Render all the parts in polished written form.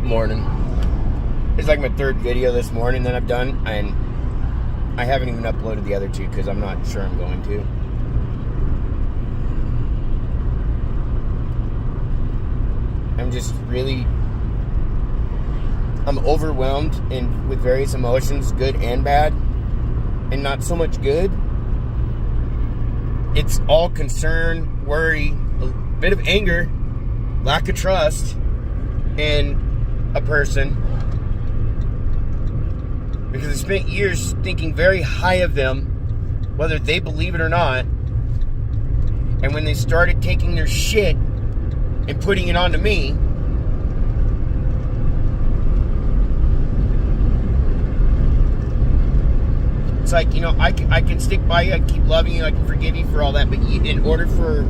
Morning. It's like my third video this morning that I've done, and I haven't even uploaded the other two because I'm not sure I'm going to. I'm just really, I'm overwhelmed with various emotions, good and bad, and not so much good. It's all concern, worry, a bit of anger, lack of trust in a person, because I spent years thinking very high of them, whether they believe it or not, and when they started taking their shit and putting it onto me, it's like, you know, I can stick by you, I can keep loving you, I can forgive you for all that, but in order for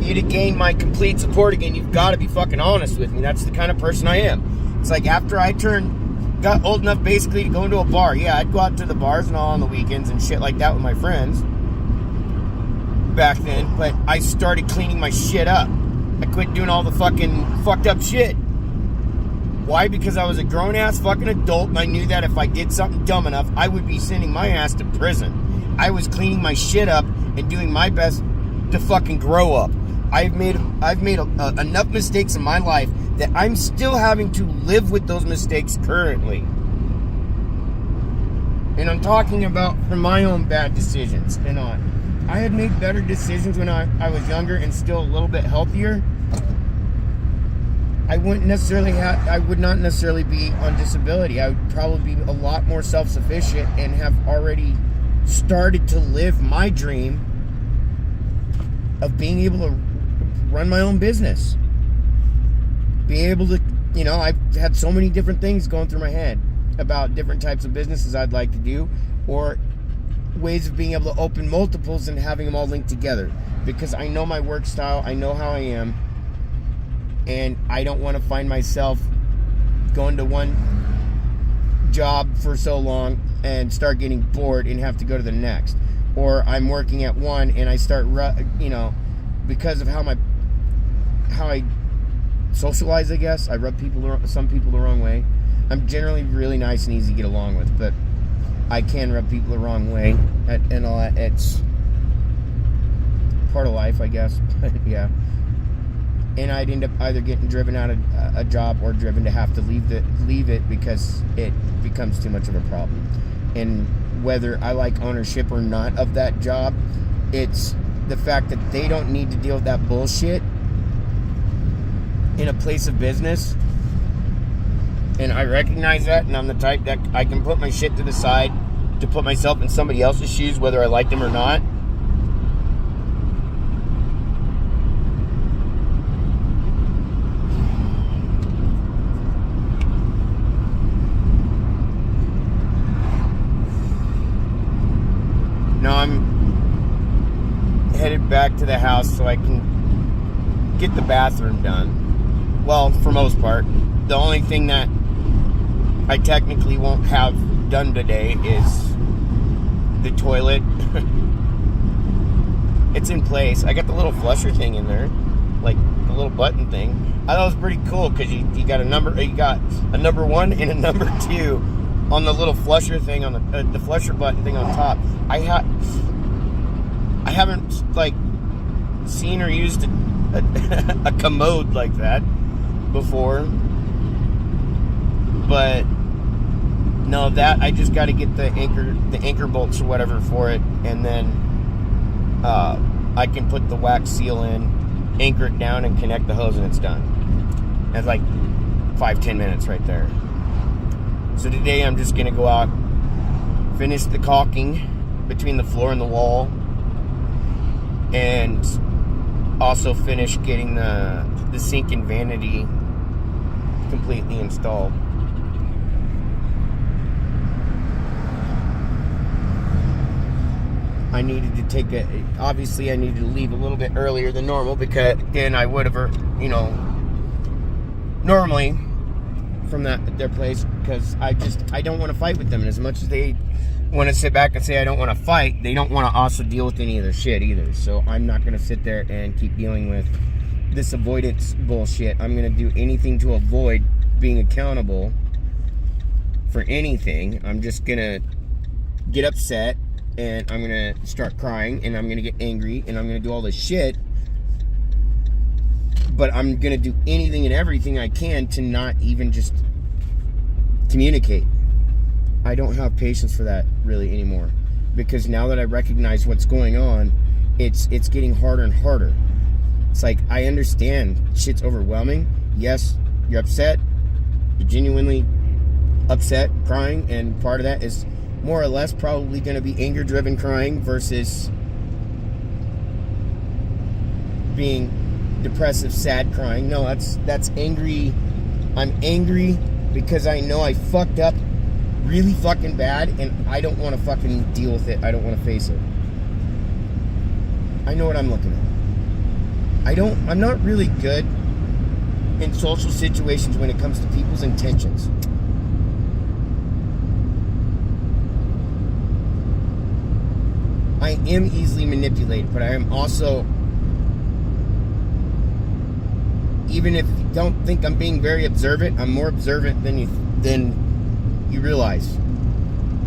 you to gain my complete support again, you've got to be fucking honest with me. That's the kind of person I am. It's like after I got old enough basically to go into a bar. Yeah, I'd go out to the bars and all on the weekends and shit like that with my friends back then, but I started cleaning my shit up. I quit doing all the fucking fucked up shit. Why? Because I was a grown-ass fucking adult, and I knew that if I did something dumb enough, I would be sending my ass to prison. I was cleaning my shit up and doing my best to fucking grow up. I've made enough mistakes in my life that I'm still having to live with those mistakes currently. And I'm talking about from my own bad decisions and on. I had made better decisions when I was younger and still a little bit healthier. I would not necessarily be on disability. I would probably be a lot more self-sufficient and have already started to live my dream of being able to run my own business. Being able to, you know, I've had so many different things going through my head about different types of businesses I'd like to do, or ways of being able to open multiples and having them all linked together. Because I know my work style, I know how I am, and I don't want to find myself going to one job for so long and start getting bored and have to go to the next. Or I'm working at one and I start, you know, because of how I socialize, I guess, I rub some people the wrong way. I'm generally really nice and easy to get along with, but I can rub people the wrong way, and all that. It's part of life, I guess. Yeah. And I'd end up either getting driven out of a job or driven to have to leave it because it becomes too much of a problem. And whether I like ownership or not of that job, it's the fact that they don't need to deal with that bullshit in a place of business. And I recognize that, and I'm the type that I can put my shit to the side to put myself in somebody else's shoes, whether I like them or not. Now I'm headed back to the house so I can get the bathroom done. Well, for most part. The only thing that I technically won't have done today is the toilet. It's in place. I got the little flusher thing in there, like the little button thing. I thought it was pretty cool because you got a number 1 and a number 2 on the little flusher thing on the flusher button thing on top. I haven't like seen or used a commode like that before, but no, that I just got to get the anchor bolts or whatever for it, and then I can put the wax seal in, anchor it down, and connect the hose, and it's done. That's like 5-10 minutes right there. So today I'm just gonna go out, finish the caulking between the floor and the wall, and also finish getting the sink and vanity completely installed. I needed to leave a little bit earlier than normal, because then I would have, you know, normally from their place, because I don't want to fight with them. And as much as they want to sit back and say I don't want to fight, they don't want to also deal with any of their shit either. So I'm not going to sit there and keep dealing with this avoidance bullshit. I'm going to do anything to avoid being accountable for anything. I'm just going to get upset, and I'm going to start crying, and I'm going to get angry, and I'm going to do all this shit. But I'm going to do anything and everything I can to not even just communicate. I don't have patience for that really anymore, because now that I recognize what's going on, it's getting harder and harder. It's like, I understand shit's overwhelming. Yes, you're upset. You're genuinely upset, crying, and part of that is more or less probably going to be anger-driven crying versus being depressive, sad crying. No, that's angry. I'm angry because I know I fucked up really fucking bad, and I don't want to fucking deal with it. I don't want to face it. I know what I'm looking at. I'm not really good in social situations when it comes to people's intentions. I am easily manipulated, but I am also, even if you don't think I'm being very observant, I'm more observant than you realize.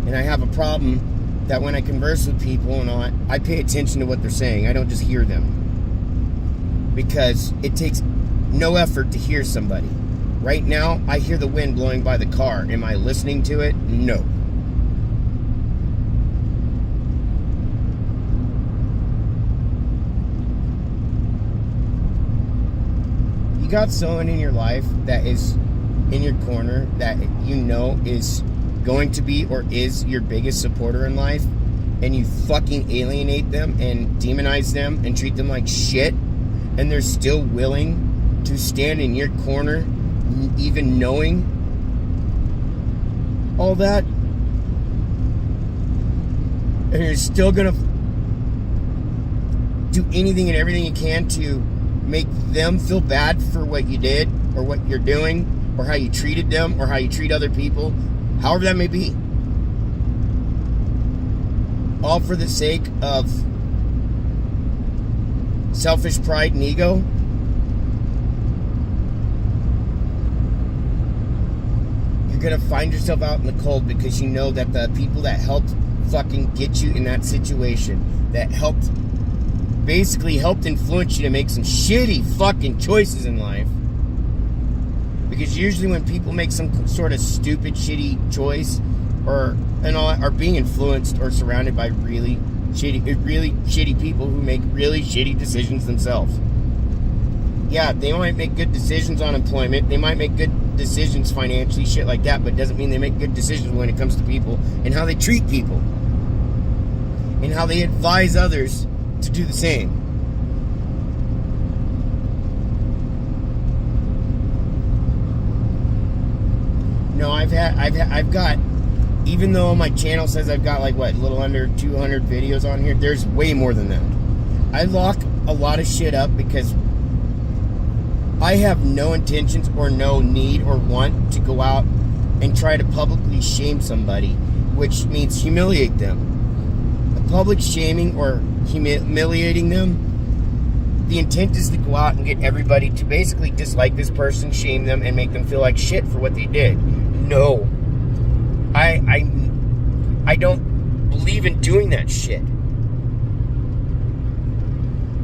And I have a problem that when I converse with people and all, I pay attention to what they're saying. I don't just hear them. Because it takes no effort to hear somebody. Right now, I hear the wind blowing by the car. Am I listening to it? No. You got someone in your life that is in your corner that you know is going to be or is your biggest supporter in life, and you fucking alienate them and demonize them and treat them like shit, and they're still willing to stand in your corner, even knowing all that, and you're still gonna do anything and everything you can to make them feel bad for what you did or what you're doing or how you treated them or how you treat other people, however that may be, all for the sake of selfish pride and ego. You're gonna find yourself out in the cold, because you know that the people that helped fucking get you in that situation, that basically helped influence you to make some shitty fucking choices in life. Because usually when people make some sort of stupid shitty choice or are being influenced or surrounded by really shitty people who make really shitty decisions themselves. Yeah, they might make good decisions on employment, they might make good decisions financially, shit like that, but it doesn't mean they make good decisions when it comes to people and how they treat people and how they advise others to do the same. No, I've got, even though my channel says I've got like, what, a little under 200 videos on here, there's way more than that. I lock a lot of shit up because I have no intentions or no need or want to go out and try to publicly shame somebody, which means humiliate them. The public shaming or humiliating them, the intent is to go out and get everybody to basically dislike this person, shame them, and make them feel like shit for what they did. No. I don't believe in doing that shit.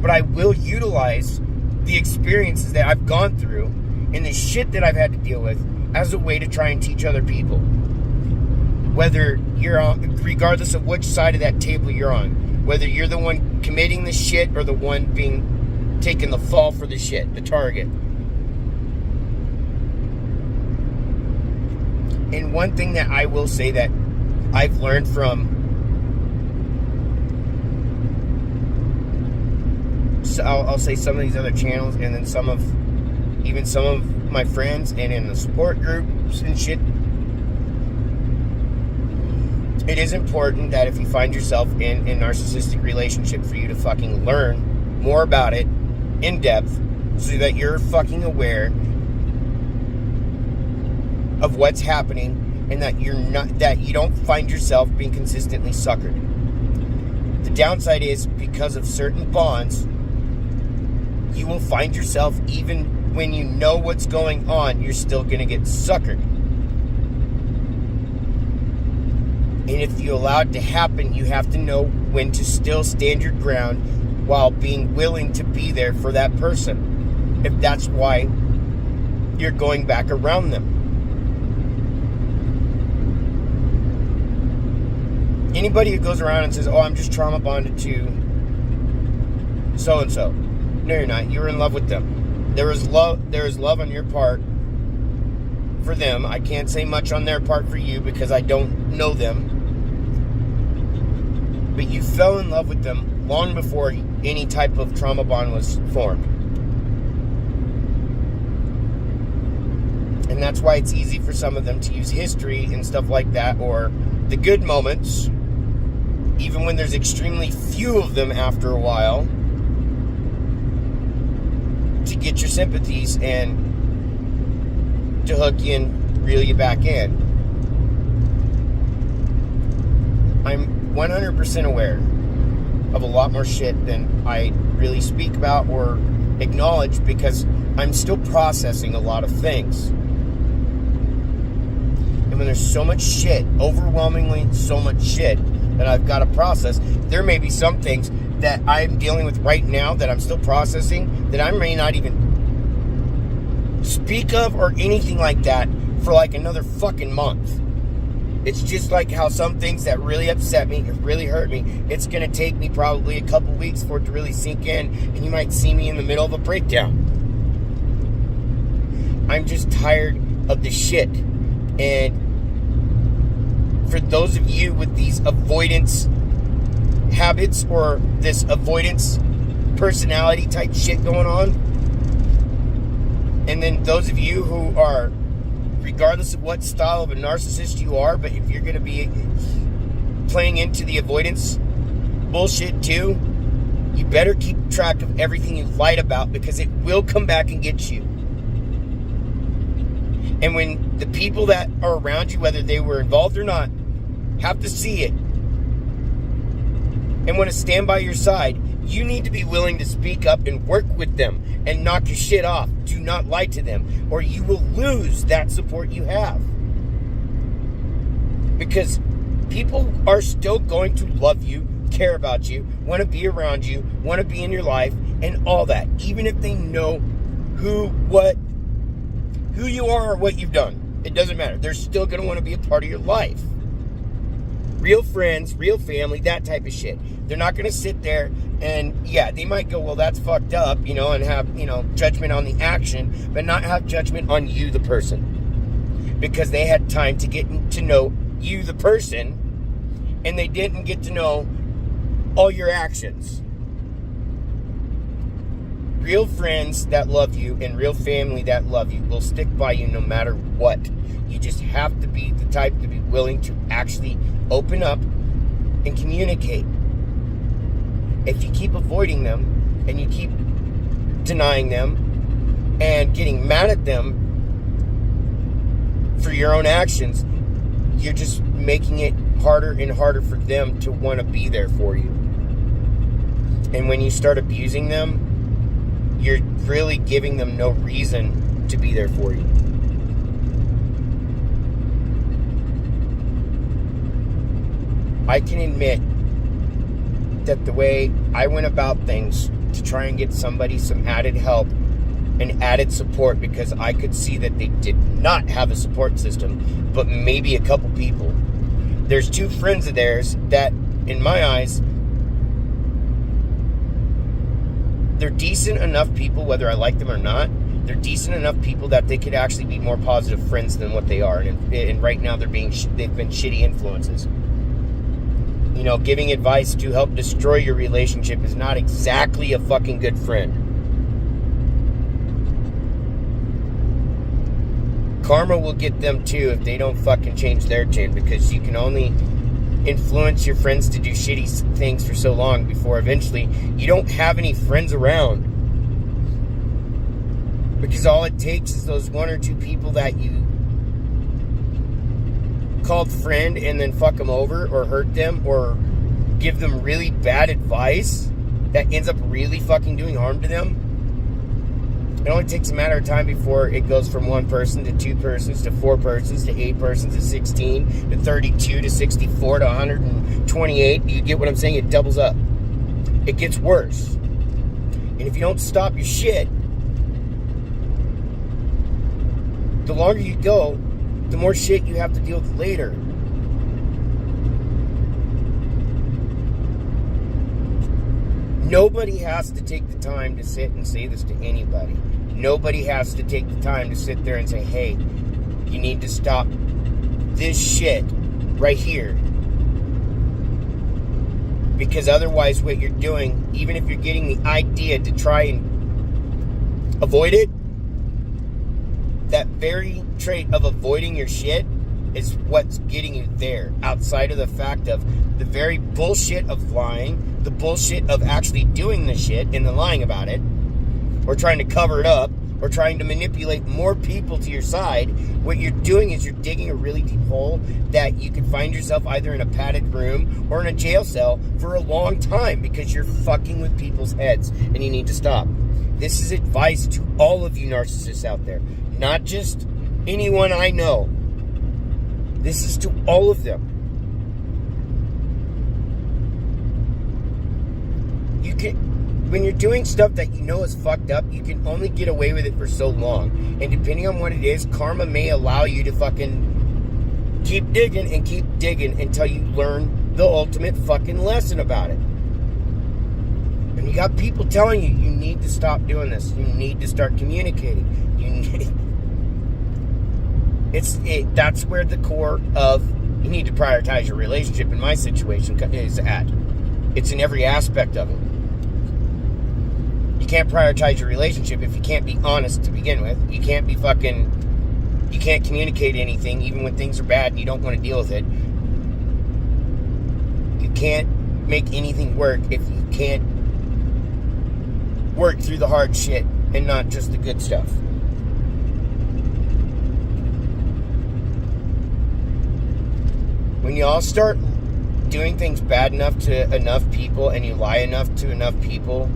But I will utilize the experiences that I've gone through and the shit that I've had to deal with as a way to try and teach other people. Whether you're on, regardless of which side of that table you're on, whether you're the one committing the shit or the one being taking the fall for the shit, the target. And one thing that I will say that I've learned from, so I'll say some of these other channels, and then some of my friends and in the support groups and shit. It is important that if you find yourself in a narcissistic relationship, for you to fucking learn more about it in depth, so that you're fucking aware of what's happening, and that you don't find yourself being consistently suckered. The downside is, because of certain bonds, you will find yourself, even when you know what's going on, you're still going to get suckered. And if you allow it to happen, you have to know when to still stand your ground while being willing to be there for that person, if that's why you're going back around them. Anybody who goes around and says, oh, I'm just trauma bonded to so-and-so. No, you're not. You're in love with them. There is love on your part for them. I can't say much on their part for you because I don't know them. But you fell in love with them long before any type of trauma bond was formed. And that's why it's easy for some of them to use history and stuff like that, or the good moments, even when there's extremely few of them after a while, to get your sympathies and to hook you and reel you back in. I'm 100% aware of a lot more shit than I really speak about or acknowledge, because I'm still processing a lot of things. And when there's so much shit, overwhelmingly so much shit that I've got to process, there may be some things that I'm dealing with right now that I'm still processing that I may not even speak of or anything like that for like another fucking month. It's just like how some things that really upset me, really hurt me, it's going to take me probably a couple weeks for it to really sink in, and you might see me in the middle of a breakdown. I'm just tired of the shit. And for those of you with these avoidance habits or this avoidance personality type shit going on, and then those of you who are, regardless of what style of a narcissist you are, but if you're going to be playing into the avoidance bullshit too, you better keep track of everything you lied about, because it will come back and get you. And when the people that are around you, whether they were involved or not, have to see it and want to stand by your side, you need to be willing to speak up and work with them and knock your shit off. Do not lie to them, or you will lose that support you have. Because people are still going to love you, care about you, want to be around you, want to be in your life, and all that. Even if they know who you are or what you've done. It doesn't matter. They're still going to want to be a part of your life. Real friends, real family, that type of shit. They're not going to sit there and, yeah, they might go, well, that's fucked up, and have, judgment on the action, but not have judgment on you, the person. Because they had time to get to know you, the person, and they didn't get to know all your actions. Real friends that love you and real family that love you will stick by you no matter what. You just have to be the type to be willing to actually open up and communicate. If you keep avoiding them and you keep denying them and getting mad at them for your own actions, you're just making it harder and harder for them to want to be there for you. And when you start abusing them, you're really giving them no reason to be there for you. I can admit that the way I went about things to try and get somebody some added help and added support, because I could see that they did not have a support system, but maybe a couple people. There's two friends of theirs that, in my eyes, they're decent enough people, whether I like them or not. They're decent enough people that they could actually be more positive friends than what they are. And right now they've been shitty influences. Giving advice to help destroy your relationship is not exactly a fucking good friend. Karma will get them too if they don't fucking change their tune, because you can only influence your friends to do shitty things for so long before eventually you don't have any friends around. Because all it takes is those one or two people that you called friend and then fuck them over or hurt them or give them really bad advice that ends up really fucking doing harm to them. It only takes a matter of time before it goes from 1 person to 2 persons to 4 persons to 8 persons to 16 to 32 to 64 to 128. You get what I'm saying? It doubles up. It gets worse. And if you don't stop your shit, the longer you go, the more shit you have to deal with later. Nobody has to take the time to sit and say this to anybody. Nobody has to take the time to sit there and say, hey, you need to stop this shit right here. Because otherwise what you're doing, even if you're getting the idea to try and avoid it, that very trait of avoiding your shit is what's getting you there. Outside of the fact of the very bullshit of lying, the bullshit of actually doing the shit and the lying about it, or trying to cover it up, or trying to manipulate more people to your side. What you're doing is you're digging a really deep hole that you can find yourself either in a padded room or in a jail cell for a long time because you're fucking with people's heads and you need to stop. This is advice to all of you narcissists out there, not just anyone I know. This is to all of them. You can, when you're doing stuff that you know is fucked up, you can only get away with it for so long. And depending on what it is, karma may allow you to fucking keep digging until you learn the ultimate fucking lesson about it. And you got people telling you, you need to stop doing this. You need to start communicating. That's where the core of you need to prioritize your relationship in my situation is at. It's in every aspect of it. You can't prioritize your relationship if you can't be honest to begin with. You can't communicate anything even when things are bad and you don't want to deal with it. You can't make anything work if you can't work through the hard shit and not just the good stuff. When you all start doing things bad enough to enough people and you lie enough to enough people,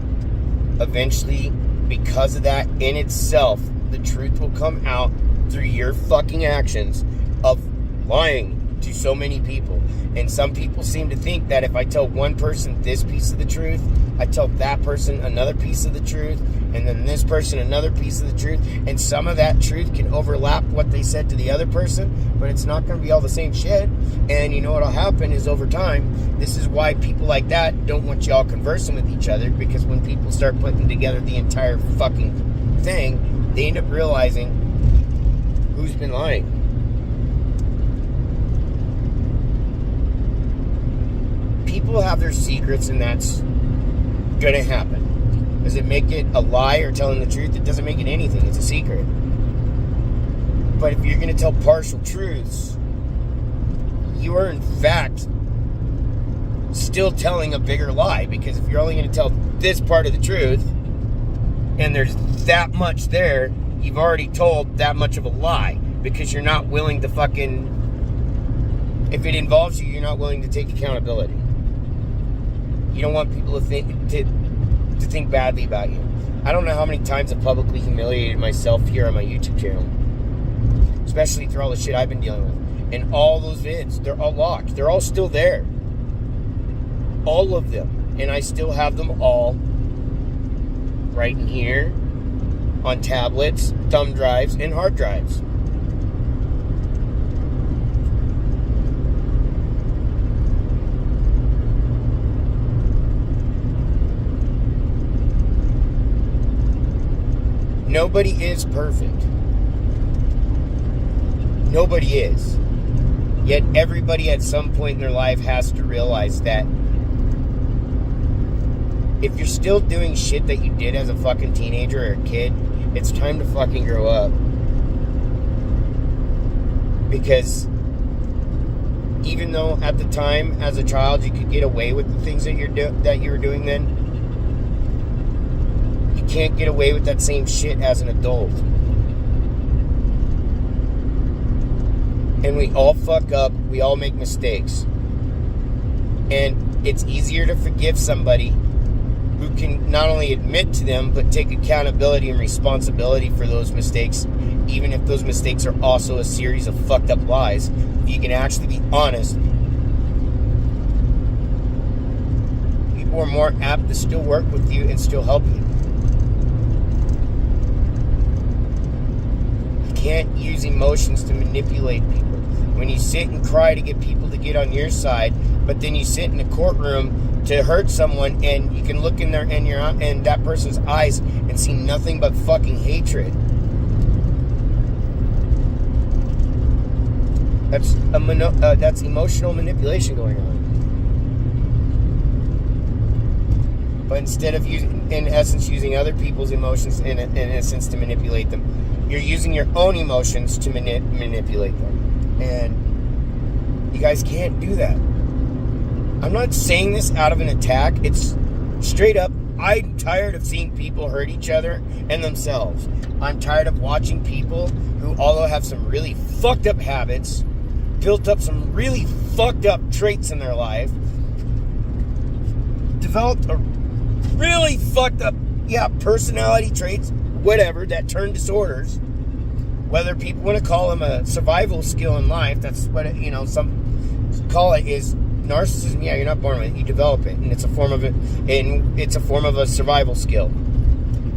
eventually, because of that in itself, the truth will come out through your fucking actions of lying to so many people. And some people seem to think that if I tell one person this piece of the truth, I tell that person another piece of the truth, and then this person another piece of the truth, and some of that truth can overlap what they said to the other person, but it's not going to be all the same shit. And you know what'll happen is over time, this is why people like that don't want y'all conversing with each other, because when people start putting together the entire fucking thing, they end up realizing who's been lying. People have their secrets, and that's gonna happen. Does it make it a lie or telling the truth? It doesn't make it anything. It's a secret. But if you're gonna tell partial truths, you are in fact still telling a bigger lie, because if you're only gonna tell this part of the truth and there's that much there, you've already told that much of a lie, because you're not willing to fucking, if it involves you, you're not willing to take accountability. You don't want people to think badly about you. I don't know how many times I've publicly humiliated myself here on my YouTube channel, especially through all the shit I've been dealing with. And all those vids, they're all locked. They're all still there. All of them. And I still have them all right in here on tablets, thumb drives, and hard drives. Nobody is perfect. Nobody is. Yet everybody at some point in their life has to realize that if you're still doing shit that you did as a fucking teenager or a kid, it's time to fucking grow up. Because even though at the time as a child you could get away with the things that you were doing then, you can't get away with that same shit as an adult. And we all fuck up. We all make mistakes. And it's easier to forgive somebody who can not only admit to them, but take accountability and responsibility for those mistakes, even if those mistakes are also a series of fucked up lies. You can actually be honest. People are more apt to still work with you and still help you. You can't use emotions to manipulate people. When you sit and cry to get people to get on your side, but then you sit in a courtroom to hurt someone, and you can look in that person's eyes and see nothing but fucking hatred. That's emotional manipulation going on. But instead of using other people's emotions in essence to manipulate them, you're using your own emotions to manipulate them. And you guys can't do that. I'm not saying this out of an attack. It's straight up, I'm tired of seeing people hurt each other and themselves. I'm tired of watching people who, although have some really fucked up habits, built up some really fucked up traits in their life, developed a really fucked up, personality traits, whatever, that turn disorders. Whether people want to call them a survival skill in life, that's what some call it, is narcissism. Yeah, you're not born with it, you develop it, and it's a form of it, and it's a form of a survival skill.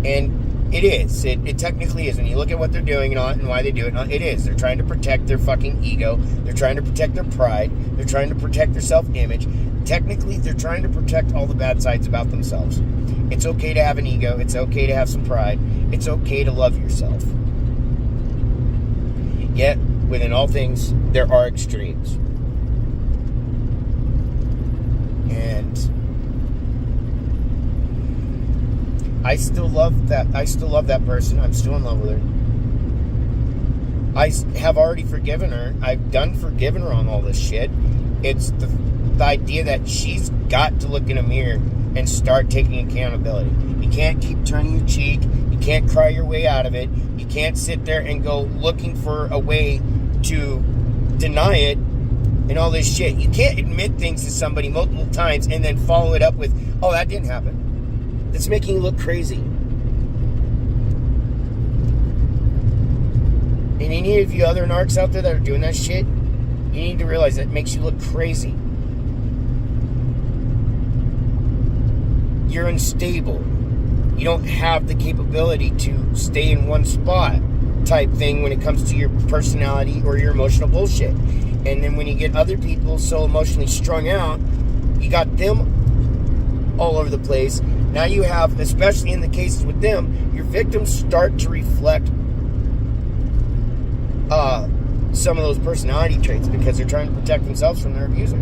And it is. It technically is. When you look at what they're doing and why they do it, it is. They're trying to protect their fucking ego. They're trying to protect their pride. They're trying to protect their self-image. Technically, they're trying to protect all the bad sides about themselves. It's okay to have an ego. It's okay to have some pride. It's okay to love yourself. Yet, within all things, there are extremes. And I still love that person. I'm still in love with her. I have already forgiven her. I've forgiven her on all this shit. It's the idea that she's got to look in a mirror and start taking accountability. You can't keep turning your cheek. You can't cry your way out of it. You can't sit there and go looking for a way to deny it and all this shit. You can't admit things to somebody multiple times and then follow it up with, oh, that didn't happen. That's making you look crazy. And any of you other narcs out there that are doing that shit, you need to realize that makes you look crazy. You're unstable. You don't have the capability to stay in one spot type thing when it comes to your personality or your emotional bullshit. And then when you get other people so emotionally strung out, you got them all over the place. Now you have, especially in the cases with them, your victims start to reflect some of those personality traits because they're trying to protect themselves from their abuser.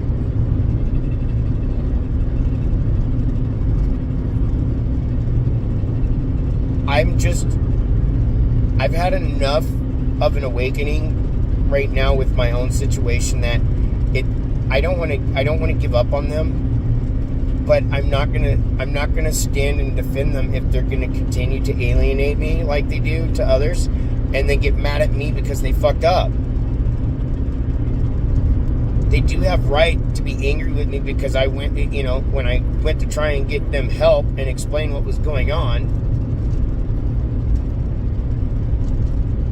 I've had enough of an awakening right now with my own situation that I don't want to give up on them, but I'm not gonna stand and defend them if they're gonna continue to alienate me like they do to others, and then get mad at me because they fucked up. They do have right to be angry with me because I went, when I went to try and get them help and explain what was going on.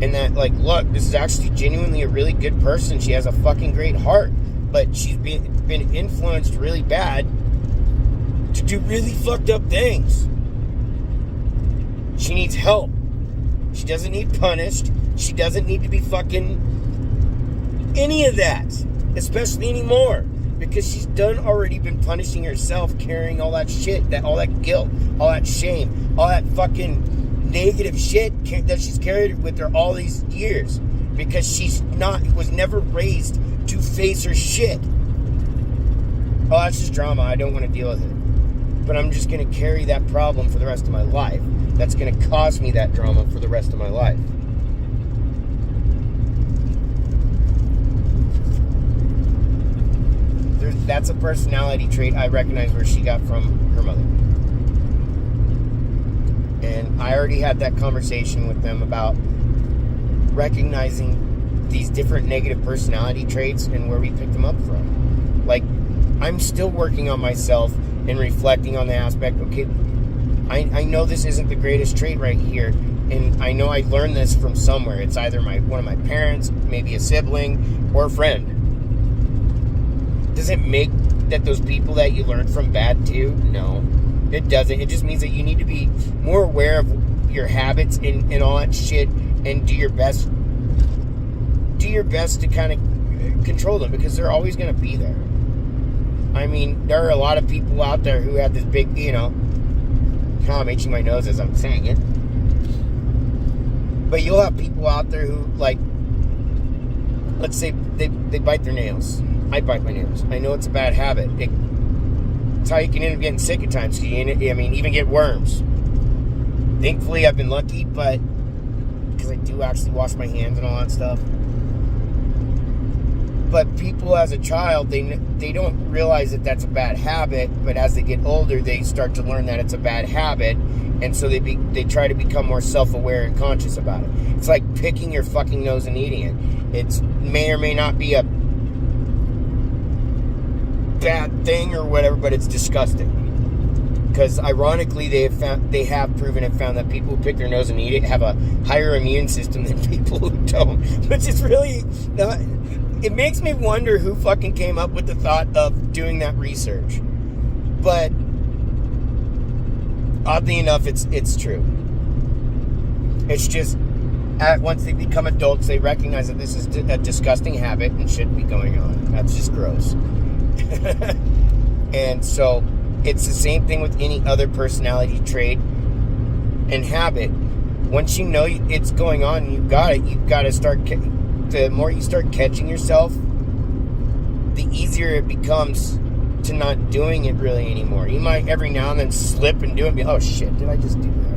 And that, look, this is actually genuinely a really good person. She has a fucking great heart. But she's been influenced really bad to do really fucked up things. She needs help. She doesn't need punished. She doesn't need to be fucking any of that. Especially anymore. Because she's already been punishing herself, carrying all that shit, all that guilt, all that shame, all that fucking negative shit that she's carried with her all these years, because was never raised to face her shit. Oh, that's just drama. I don't want to deal with it. But I'm just going to carry that problem for the rest of my life. That's going to cause me that drama for the rest of my life. That's a personality trait I recognize where she got from her mother. And I already had that conversation with them about recognizing these different negative personality traits and where we picked them up from. I'm still working on myself and reflecting on the aspect, okay, I know this isn't the greatest trait right here, and I know I learned this from somewhere. It's either one of my parents, maybe a sibling, or a friend. Does it make that those people that you learned from bad too? No, it doesn't. It just means that you need to be more aware of your habits and all that shit, and do your best to kind of control them, because they're always going to be there. I mean, there are a lot of people out there who have this big, I'm itching my nose as I'm saying it. But you'll have people out there who, like, let's say they bite their nails. I bite my nails. I know it's a bad habit. It's how you can end up getting sick at times. Even get worms. Thankfully, I've been lucky, but because I do actually wash my hands and all that stuff. But people as a child, they don't realize that that's a bad habit, but as they get older, they start to learn that it's a bad habit, and so they try to become more self-aware and conscious about it. It's like picking your fucking nose and eating it. It may or may not be a bad thing or whatever, but it's disgusting. Because ironically, they have proven and found that people who pick their nose and eat it have a higher immune system than people who don't, which is really not... It makes me wonder who fucking came up with the thought of doing that research. But oddly enough, it's true. It's just once they become adults, they recognize that this is a disgusting habit and shouldn't be going on. That's just gross. And so it's the same thing with any other personality trait and habit. Once you know it's going on and you've got to start... The more you start catching yourself, the easier it becomes to not doing it really anymore. You might every now and then slip and do it and be, oh shit, did I just do that?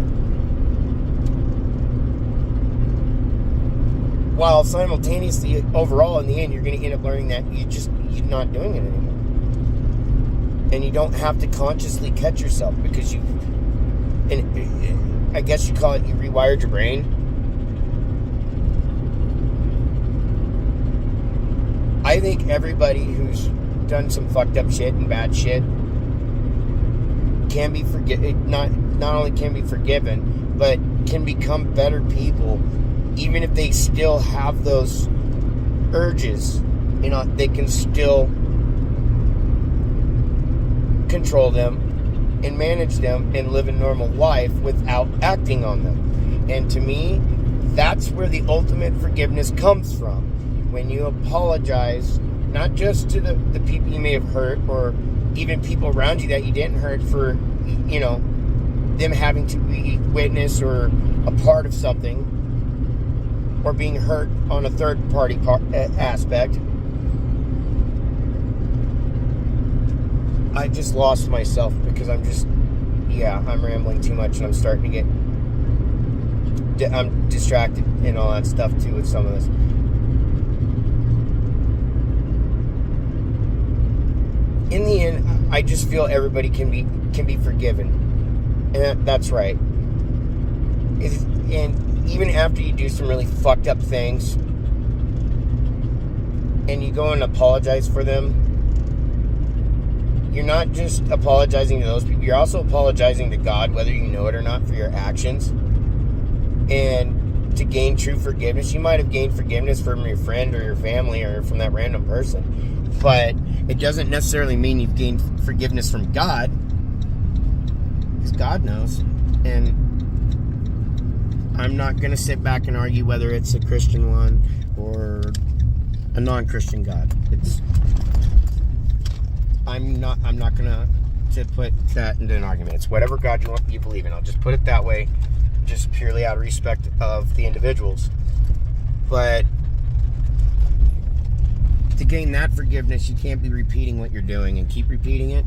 While simultaneously, overall, in the end, you're going to end up learning that you're not doing it anymore. And you don't have to consciously catch yourself because I guess you call it, you rewired your brain. I think everybody who's done some fucked up shit and bad shit can be not only can be forgiven, but can become better people, even if they still have those urges. They can still control them and manage them and live a normal life without acting on them. And to me, that's where the ultimate forgiveness comes from. When you apologize, not just to the people you may have hurt, or even people around you that you didn't hurt, for, them having to be witness or a part of something, or being hurt on a third party aspect. I just lost myself because I'm rambling too much and I'm starting to I'm distracted and all that stuff too with some of this. In the end, I just feel everybody can be forgiven, and that's right. And even after you do some really fucked up things, and you go and apologize for them, you're not just apologizing to those people. You're also apologizing to God, whether you know it or not, for your actions. And to gain true forgiveness, you might have gained forgiveness from your friend or your family or from that random person, but it doesn't necessarily mean you've gained forgiveness from God, because God knows. And I'm not going to sit back and argue whether it's a Christian one or a non-Christian God. I'm not going to put that into an argument. It's whatever God you believe in. I'll just put it that way, just purely out of respect of the individuals. But to gain that forgiveness, you can't be repeating what you're doing and keep repeating it,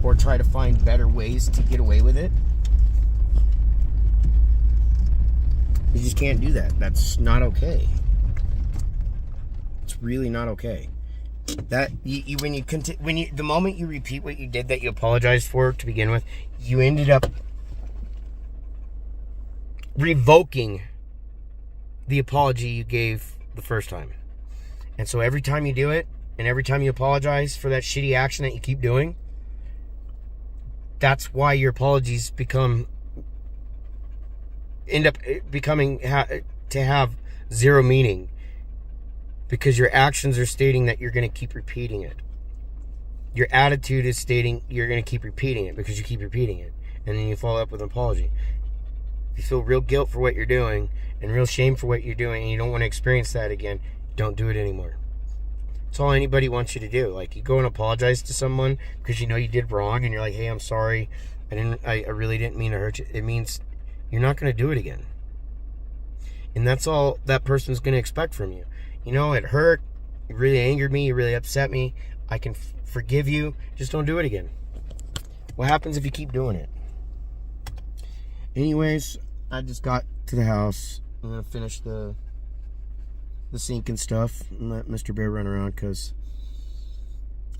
or try to find better ways to get away with it. You just can't do that. That's not okay. It's really not okay. That the moment you repeat what you did that you apologized for to begin with, you ended up revoking the apology you gave the first time. And so every time you do it, and every time you apologize for that shitty action that you keep doing, That's why your apologies end up becoming to have zero meaning, because your actions are stating that you're going to keep repeating it. Your attitude is stating you're going to keep repeating it because you keep repeating it, and then you follow up with an apology. If you feel real guilt for what you're doing and real shame for what you're doing, and you don't want to experience that again, don't do it anymore. That's all anybody wants you to do. Like, you go and apologize to someone because you know you did wrong, and you're like, hey, I'm sorry, I really didn't mean to hurt you. It means you're not going to do it again. And that's all that person's going to expect from you. You know, it hurt, it really angered me, it really upset me, I can forgive you, just don't do it again. What happens if you keep doing it? Anyways, I just got to the house. I'm going to finish the sink and stuff and let Mr. Bear run around, because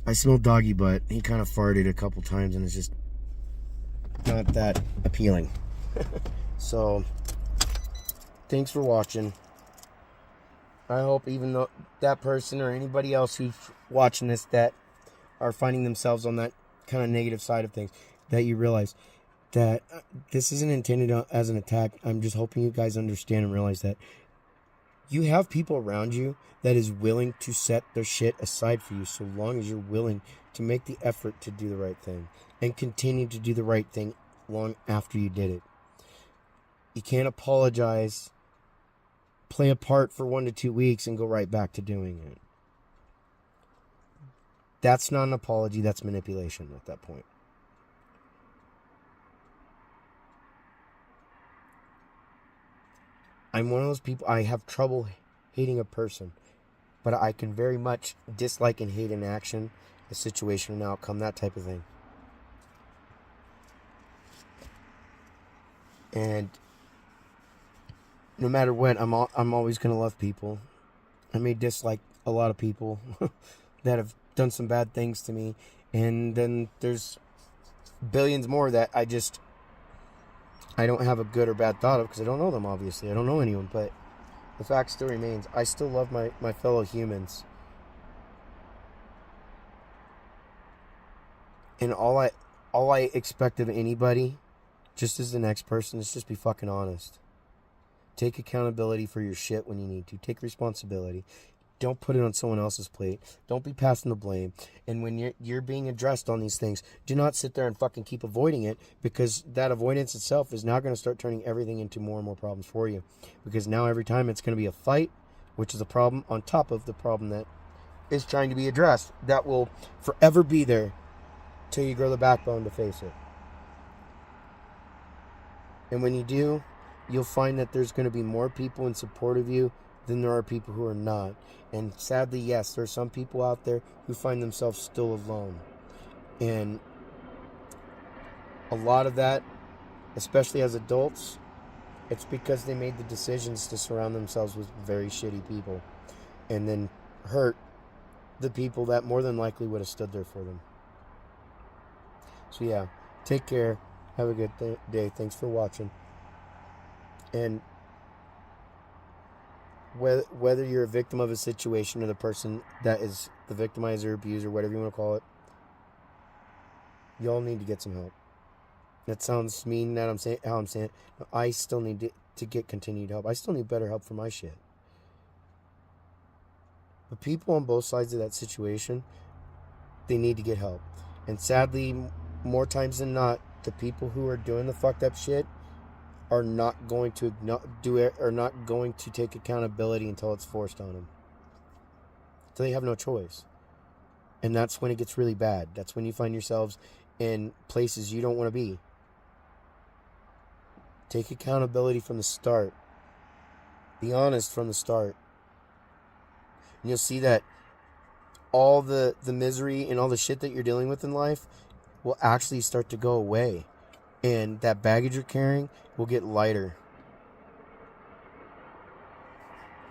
I smell doggy butt. He kind of farted a couple times and it's just not that appealing. So, thanks for watching. I hope even though that person or anybody else who's watching this that are finding themselves on that kind of negative side of things, that you realize that this isn't intended as an attack. I'm just hoping you guys understand and realize that you have people around you that is willing to set their shit aside for you, so long as you're willing to make the effort to do the right thing and continue to do the right thing long after you did it. You can't apologize, play a part for 1 to 2 weeks, and go right back to doing it. That's not an apology, that's manipulation at that point. I'm one of those people, I have trouble hating a person, but I can very much dislike and hate an action, a situation, an outcome, that type of thing. And no matter what, I'm always going to love people. I may dislike a lot of people that have done some bad things to me, and then there's billions more that I don't have a good or bad thought of, because I don't know them, obviously. I don't know anyone, but the fact still remains, I still love my fellow humans. And all I expect of anybody, just as the next person, is just be fucking honest. Take accountability for your shit when you need to. Take responsibility. Don't put it on someone else's plate. Don't be passing the blame. And when you're being addressed on these things, do not sit there and fucking keep avoiding it, because that avoidance itself is now going to start turning everything into more and more problems for you. Because now every time it's going to be a fight, which is a problem on top of the problem that is trying to be addressed, that will forever be there till you grow the backbone to face it. And when you do, you'll find that there's going to be more people in support of you than there are people who are not. And sadly, yes, there are some people out there who find themselves still alone. And a lot of that, especially as adults, it's because they made the decisions to surround themselves with very shitty people and then hurt the people that more than likely would have stood there for them. So yeah, take care. Have a good day. Thanks for watching. And whether you're a victim of a situation or the person that is the victimizer, abuser, whatever you want to call it, y'all need to get some help. That sounds mean that I'm saying how I'm saying it. I still need to get continued help. I still need better help for my shit. But people on both sides of that situation, they need to get help. And sadly, more times than not, the people who are doing the fucked up shit are not going to do it, or not going to take accountability until it's forced on them. So they have no choice. And that's when it gets really bad. That's when you find yourselves in places you don't want to be. Take accountability from the start. Be honest from the start. And you'll see that all the misery and all the shit that you're dealing with in life will actually start to go away. And that baggage you're carrying will get lighter.